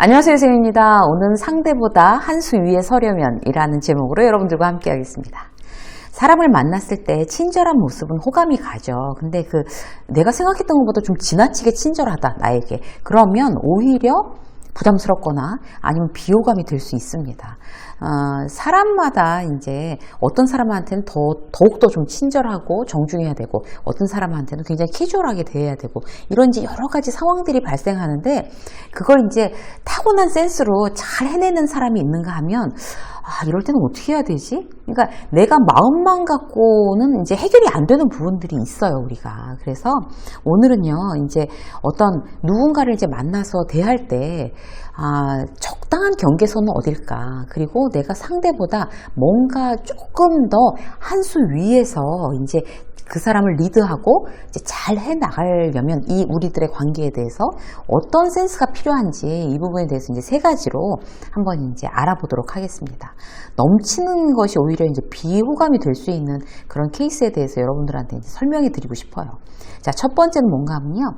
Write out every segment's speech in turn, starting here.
안녕하세요, 선생님입니다. 오늘 상대보다 한 수 위에 서려면이라는 제목으로 여러분들과 함께 하겠습니다. 사람을 만났을 때 친절한 모습은 호감이 가죠. 근데 내가 생각했던 것보다 좀 지나치게 친절하다, 나에게. 그러면 오히려 부담스럽거나 아니면 비호감이 될 수 있습니다. 사람마다 이제 어떤 사람한테는 더욱더 좀 친절하고 정중해야 되고 어떤 사람한테는 굉장히 캐주얼하게 대해야 되고 이런 이제 여러 가지 상황들이 발생하는데 그걸 이제 타고난 센스로 잘 해내는 사람이 있는가 하면 이럴 때는 어떻게 해야 되지? 그러니까 내가 마음만 갖고는 이제 해결이 안 되는 부분들이 있어요, 우리가. 그래서 오늘은요, 이제 어떤 누군가를 이제 만나서 대할 때, 적당한 경계선은 어딜까? 그리고 내가 상대보다 뭔가 조금 더 한 수 위에서 이제 그 사람을 리드하고 이제 잘 해나가려면 이 우리들의 관계에 대해서 어떤 센스가 필요한지 이 부분에 대해서 이제 세 가지로 한번 이제 알아보도록 하겠습니다. 넘치는 것이 오히려 이제 비호감이 될 수 있는 그런 케이스에 대해서 여러분들한테 이제 설명해 드리고 싶어요. 자, 첫 번째는 뭔가 하면요.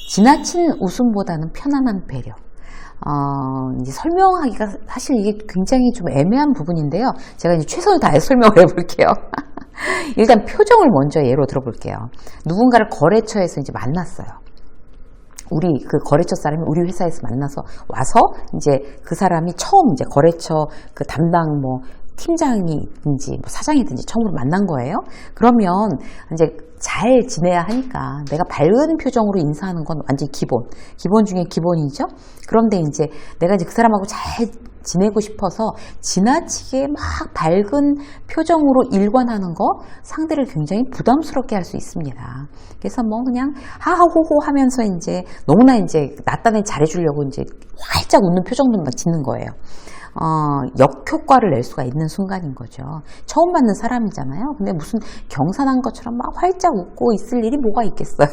지나친 웃음보다는 편안한 배려. 이제 설명하기가 사실 이게 굉장히 좀 애매한 부분인데요. 제가 이제 최선을 다해서 설명을 해볼게요. 일단 표정을 먼저 예로 들어볼게요. 누군가를 거래처에서 이제 만났어요. 우리 그 거래처 사람이 우리 회사에서 만나서 와서 이제 그 사람이 처음 이제 거래처 그 담당 팀장이든지 사장이든지 처음으로 만난 거예요. 그러면 이제 잘 지내야 하니까 내가 밝은 표정으로 인사하는 건 완전 기본 중에 기본이죠. 그런데 이제 내가 이제 그 사람하고 잘 지내고 싶어서 지나치게 막 밝은 표정으로 일관하는 거 상대를 굉장히 부담스럽게 할 수 있습니다. 그래서 그냥 하하호호 하면서 이제 너무나 이제 나딴에 잘해주려고 이제 활짝 웃는 표정도 막 짓는 거예요. 역효과를 낼 수가 있는 순간인 거죠. 처음 만난 사람이잖아요. 근데 무슨 경사난 것처럼 막 활짝 웃고 있을 일이 뭐가 있겠어요.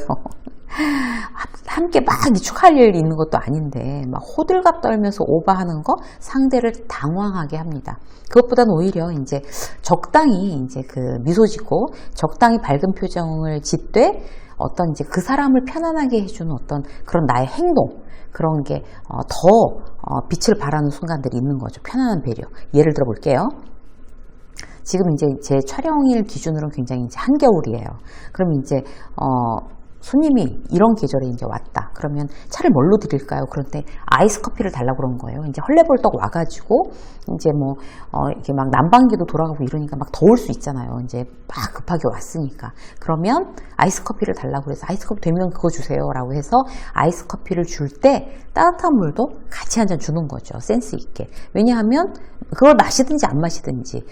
함께 막 축하할 일이 있는 것도 아닌데 막 호들갑 떨면서 오바하는 거 상대를 당황하게 합니다. 그것보다는 오히려 이제 적당히 이제 미소 짓고 적당히 밝은 표정을 짓되 어떤 이제 그 사람을 편안하게 해주는 어떤 그런 나의 행동 그런 게 더 빛을 발하는 순간들이 있는 거죠. 편안한 배려. 예를 들어 볼게요. 지금 이제 제 촬영일 기준으로는 굉장히 이제 한겨울이에요. 그럼 이제 손님이 이런 계절에 이제 왔다. 그러면 차를 뭘로 드릴까요? 그런데 아이스 커피를 달라고 그런 거예요. 이제 헐레벌떡 와가지고 이제 이렇게 막 난방기도 돌아가고 이러니까 막 더울 수 있잖아요. 이제 막 급하게 왔으니까. 그러면 아이스 커피를 달라고 그래서 아이스 커피 되면 그거 주세요라고 해서 아이스 커피를 줄 때 따뜻한 물도 같이 한 잔 주는 거죠. 센스 있게. 왜냐하면 그걸 마시든지 안 마시든지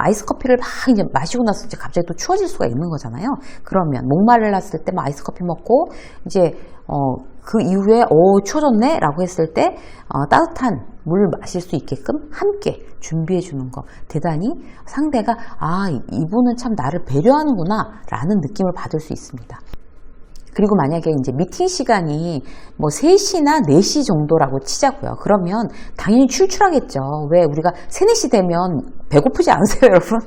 아이스 커피를 막 이제 마시고 나서 이제 갑자기 또 추워질 수가 있는 거잖아요. 그러면 목말랐을 때 아이스 커피 먹고 이제 그 이후에 추워졌네 라고 했을 때 따뜻한 물을 마실 수 있게끔 함께 준비해 주는 거 대단히 상대가 이분은 참 나를 배려하는구나 라는 느낌을 받을 수 있습니다. 그리고 만약에 이제 미팅 시간이 3시나 4시 정도라고 치자고요. 그러면 당연히 출출하겠죠. 왜 우리가 3, 4시 되면 배고프지 않으세요, 여러분?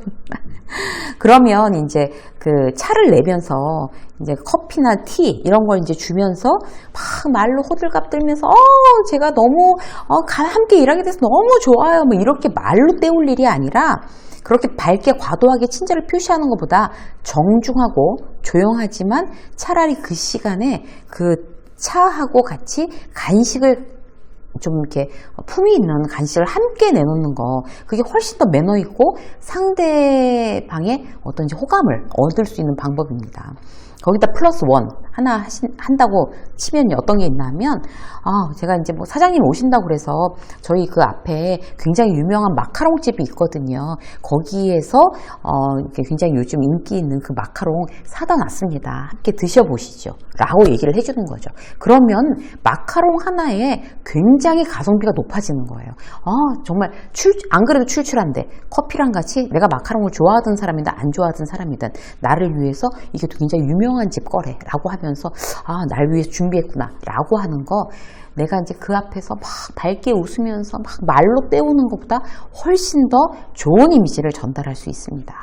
그러면 이제 차를 내면서 이제 커피나 티 이런 걸 이제 주면서 막 말로 호들갑 떨면서 제가 너무 함께 일하게 돼서 너무 좋아요. 이렇게 말로 때울 일이 아니라 그렇게 밝게 과도하게 친절을 표시하는 것보다 정중하고 조용하지만 차라리 그 시간에 그 차하고 같이 간식을 좀 이렇게 품위 있는 간식을 함께 내놓는 거 그게 훨씬 더 매너 있고 상대방의 어떤 호감을 얻을 수 있는 방법입니다. 거기다 플러스 원 하나 한다고 치면 어떤 게 있나 하면 제가 이제 사장님 오신다고 그래서 저희 그 앞에 굉장히 유명한 마카롱 집이 있거든요. 거기에서 굉장히 요즘 인기 있는 그 마카롱 사다 놨습니다. 함께 드셔보시죠 라고 얘기를 해주는 거죠. 그러면 마카롱 하나에 굉장히 가성비가 높아지는 거예요. 정말 안 그래도 출출한데 커피랑 같이 내가 마카롱을 좋아하던 사람이든 안 좋아하던 사람이든 나를 위해서 이게 굉장히 유명한 집 거래 라고 하면서 날 위해서 준비했구나 라고 하는 거 내가 이제 그 앞에서 막 밝게 웃으면서 막 말로 때우는 것보다 훨씬 더 좋은 이미지를 전달할 수 있습니다.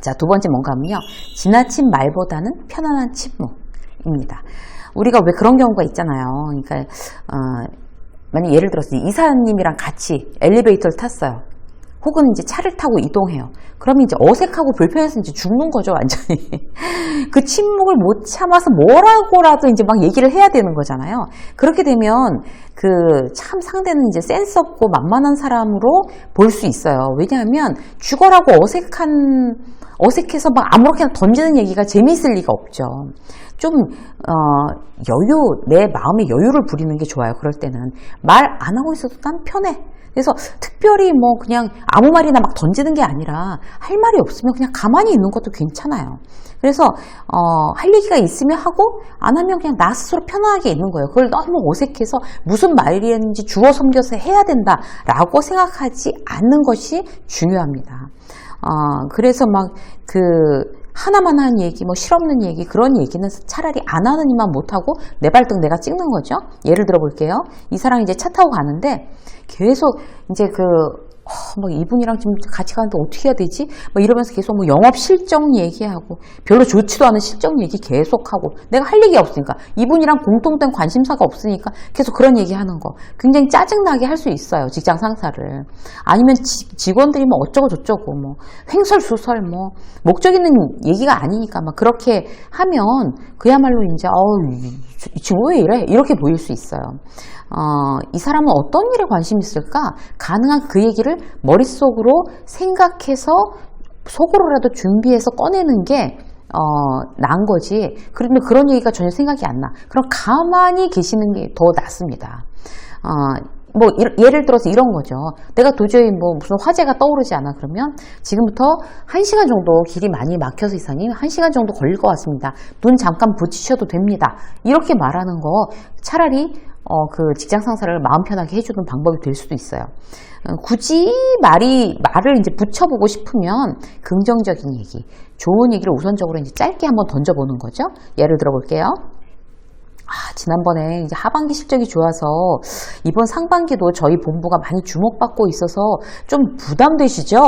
자, 두 번째 뭔가 하면요. 지나친 말보다는 편안한 침묵입니다. 우리가 왜 그런 경우가 있잖아요. 그러니까 만약 예를 들어서 이사님이랑 같이 엘리베이터를 탔어요. 혹은 이제 차를 타고 이동해요. 그러면 이제 어색하고 불편해서 이제 죽는 거죠, 완전히. 그 침묵을 못 참아서 뭐라고라도 이제 막 얘기를 해야 되는 거잖아요. 그렇게 되면 참 상대는 이제 센스 없고 만만한 사람으로 볼 수 있어요. 왜냐하면 죽어라고 어색해서 막 아무렇게나 던지는 얘기가 재미있을 리가 없죠. 좀 내 마음의 여유를 부리는 게 좋아요. 그럴 때는 말 안 하고 있어도 난 편해. 그래서 특별히 뭐 그냥 아무 말이나 막 던지는 게 아니라 할 말이 없으면 그냥 가만히 있는 것도 괜찮아요. 그래서 할 얘기가 있으면 하고 안 하면 그냥 나 스스로 편안하게 있는 거예요. 그걸 너무 어색해서 무슨 말이었는지 주워 섬겨서 해야 된다라고 생각하지 않는 것이 중요합니다. 그래서 막 하나만 하는 얘기, 뭐 실없는 얘기, 그런 얘기는 차라리 안 하는 이만 못하고 내 발등 내가 찍는 거죠. 예를 들어 볼게요. 이 사람이 이제 차 타고 가는데 계속 이제 뭐 이분이랑 지금 같이 가는데 어떻게 해야 되지? 뭐 이러면서 계속 뭐 영업 실적 얘기하고 별로 좋지도 않은 실적 얘기 계속하고 내가 할 얘기가 없으니까 이분이랑 공통된 관심사가 없으니까 계속 그런 얘기하는 거 굉장히 짜증나게 할 수 있어요. 직장 상사를. 아니면 직원들이 뭐 어쩌고 저쩌고 뭐 횡설수설 뭐 목적 있는 얘기가 아니니까 막 그렇게 하면 그야말로 이제 이 친구 왜 이래? 이렇게 보일 수 있어요. 이 사람은 어떤 일에 관심이 있을까? 가능한 그 얘기를 머릿속으로 생각해서 속으로라도 준비해서 꺼내는 게 나은 거지. 그런데 그런 얘기가 전혀 생각이 안 나. 그럼 가만히 계시는 게 더 낫습니다. 뭐 예를 들어서 이런 거죠. 내가 도저히 뭐 무슨 화제가 떠오르지 않아. 그러면 지금부터 1시간 정도 길이 많이 막혀서 이사님 1시간 정도 걸릴 것 같습니다. 눈 잠깐 붙이셔도 됩니다. 이렇게 말하는 거 차라리 그 직장 상사를 마음 편하게 해주는 방법이 될 수도 있어요. 굳이 말을 이제 붙여보고 싶으면 긍정적인 얘기, 좋은 얘기를 우선적으로 이제 짧게 한번 던져보는 거죠. 예를 들어 볼게요. 지난번에 이제 하반기 실적이 좋아서 이번 상반기도 저희 본부가 많이 주목받고 있어서 좀 부담되시죠?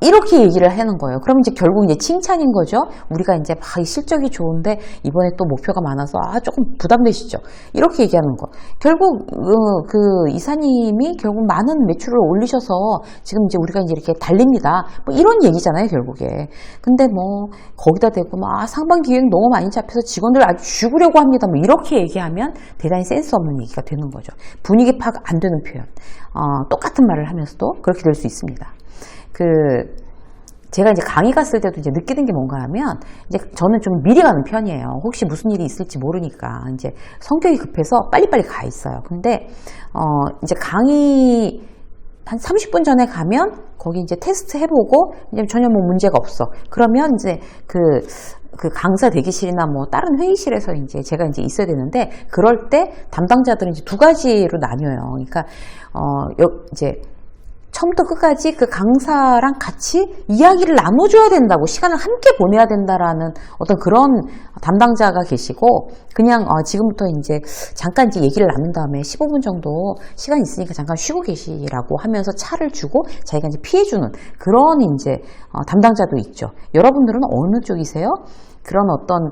이렇게 얘기를 하는 거예요. 그럼 이제 결국 이제 칭찬인 거죠. 우리가 이제 막 실적이 좋은데 이번에 또 목표가 많아서 조금 부담되시죠. 이렇게 얘기하는 거. 결국 그 이사님이 결국 많은 매출을 올리셔서 지금 이제 우리가 이제 이렇게 달립니다. 뭐 이런 얘기잖아요, 결국에. 근데 뭐 거기다 대고 막 상반기 기획 너무 많이 잡혀서 직원들 아주 죽으려고 합니다. 뭐 이렇게 얘기하면 대단히 센스 없는 얘기가 되는 거죠. 분위기 파악 안 되는 표현. 똑같은 말을 하면서도 그렇게 될 수 있습니다. 제가 이제 강의 갔을 때도 이제 느끼는 게 뭔가 하면, 이제 저는 좀 미리 가는 편이에요. 혹시 무슨 일이 있을지 모르니까. 이제 성격이 급해서 빨리빨리 가 있어요. 근데, 이제 강의 한 30분 전에 가면, 거기 이제 테스트 해보고, 이제 전혀 뭐 문제가 없어. 그러면 이제 그 강사 대기실이나 뭐 다른 회의실에서 이제 제가 이제 있어야 되는데, 그럴 때 담당자들은 이제 두 가지로 나뉘어요. 그러니까, 이제, 처음부터 끝까지 그 강사랑 같이 이야기를 나눠줘야 된다고, 시간을 함께 보내야 된다라는 어떤 그런 담당자가 계시고, 그냥 지금부터 이제 잠깐 이제 얘기를 나눈 다음에 15분 정도 시간 있으니까 잠깐 쉬고 계시라고 하면서 차를 주고 자기가 이제 피해주는 그런 이제 담당자도 있죠. 여러분들은 어느 쪽이세요? 그런 어떤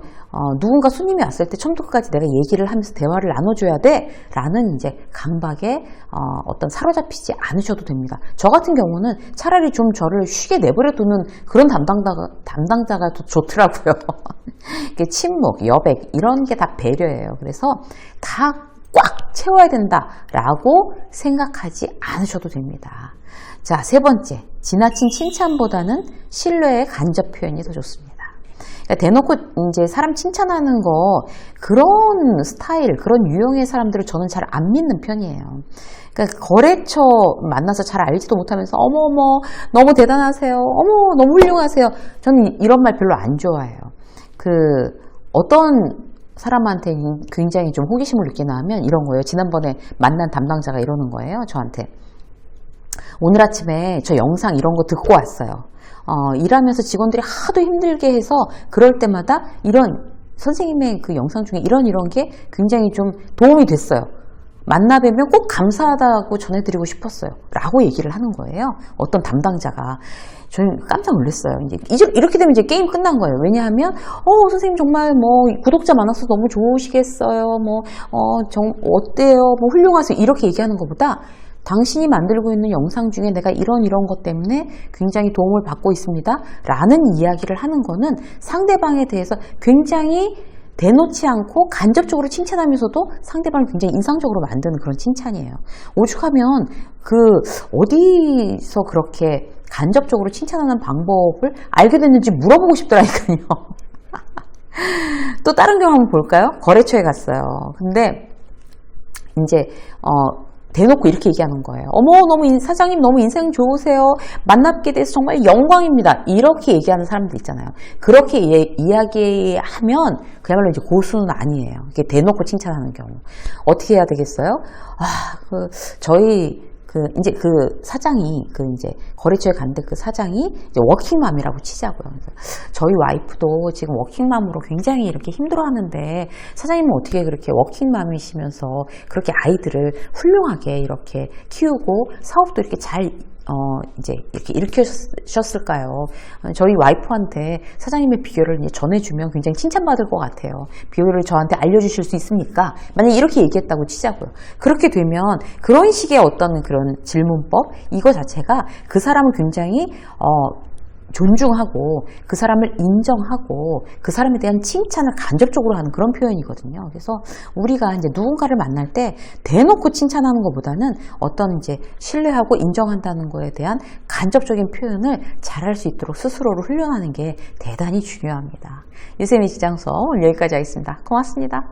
누군가 손님이 왔을 때 처음부터 끝까지 내가 얘기를 하면서 대화를 나눠줘야 돼 라는 이제 강박에 어떤 사로잡히지 않으셔도 됩니다. 저 같은 경우는 차라리 좀 저를 쉬게 내버려 두는 그런 담당자가 더 좋더라고요. 침묵, 여백 이런 게 다 배려예요. 그래서 다 꽉 채워야 된다라고 생각하지 않으셔도 됩니다. 자, 세 번째, 지나친 칭찬보다는 신뢰의 간접 표현이 더 좋습니다. 대놓고 이제 사람 칭찬하는 거, 그런 스타일, 그런 유형의 사람들을 저는 잘 안 믿는 편이에요. 그러니까 거래처 만나서 잘 알지도 못하면서 어머어머 너무 대단하세요, 어머 너무 훌륭하세요, 저는 이런 말 별로 안 좋아해요. 어떤 사람한테 굉장히 좀 호기심을 느끼나 하면 이런 거예요. 지난번에 만난 담당자가 이러는 거예요, 저한테. 오늘 아침에 저 영상 이런 거 듣고 왔어요. 일하면서 직원들이 하도 힘들게 해서 그럴 때마다 이런 선생님의 그 영상 중에 이런 게 굉장히 좀 도움이 됐어요. 만나 뵈면 꼭 감사하다고 전해드리고 싶었어요. 라고 얘기를 하는 거예요. 어떤 담당자가. 저는 깜짝 놀랐어요. 이제 이렇게 되면 이제 게임 끝난 거예요. 왜냐하면, 선생님 정말 뭐, 구독자 많아서 너무 좋으시겠어요. 뭐, 어때요? 뭐, 훌륭하세요. 이렇게 얘기하는 것보다, 당신이 만들고 있는 영상 중에 내가 이런 것 때문에 굉장히 도움을 받고 있습니다. 라는 이야기를 하는 거는 상대방에 대해서 굉장히 대놓지 않고 간접적으로 칭찬하면서도 상대방을 굉장히 인상적으로 만드는 그런 칭찬이에요. 오죽하면 어디서 그렇게 간접적으로 칭찬하는 방법을 알게 됐는지 물어보고 싶더라니까요. 또 다른 경우 한번 볼까요? 거래처에 갔어요. 근데 이제 대놓고 이렇게 얘기하는 거예요. 어머, 사장님 너무 인상 좋으세요. 만나게 돼서 정말 영광입니다. 이렇게 얘기하는 사람들 있잖아요. 그렇게 이야기하면 그야말로 이제 고수는 아니에요. 이게 대놓고 칭찬하는 경우. 어떻게 해야 되겠어요? 이제 사장이, 이제 거래처에 갔는데 그 사장이 이제 워킹맘이라고 치자고요. 그래서 저희 와이프도 지금 워킹맘으로 굉장히 이렇게 힘들어 하는데 사장님은 어떻게 그렇게 워킹맘이시면서 그렇게 아이들을 훌륭하게 이렇게 키우고 사업도 이렇게 잘 이제 이렇게 일으키셨을까요? 저희 와이프한테 사장님의 비결을 이제 전해주면 굉장히 칭찬받을 것 같아요. 비결을 저한테 알려주실 수 있습니까? 만약에 이렇게 얘기했다고 치자고요. 그렇게 되면 그런 식의 어떤 그런 질문법, 이거 자체가 그 사람을 굉장히 존중하고 그 사람을 인정하고 그 사람에 대한 칭찬을 간접적으로 하는 그런 표현이거든요. 그래서 우리가 이제 누군가를 만날 때 대놓고 칭찬하는 것보다는 어떤 이제 신뢰하고 인정한다는 거에 대한 간접적인 표현을 잘할 수 있도록 스스로를 훈련하는 게 대단히 중요합니다. 유쌤의 지장서 오늘 여기까지 하겠습니다. 고맙습니다.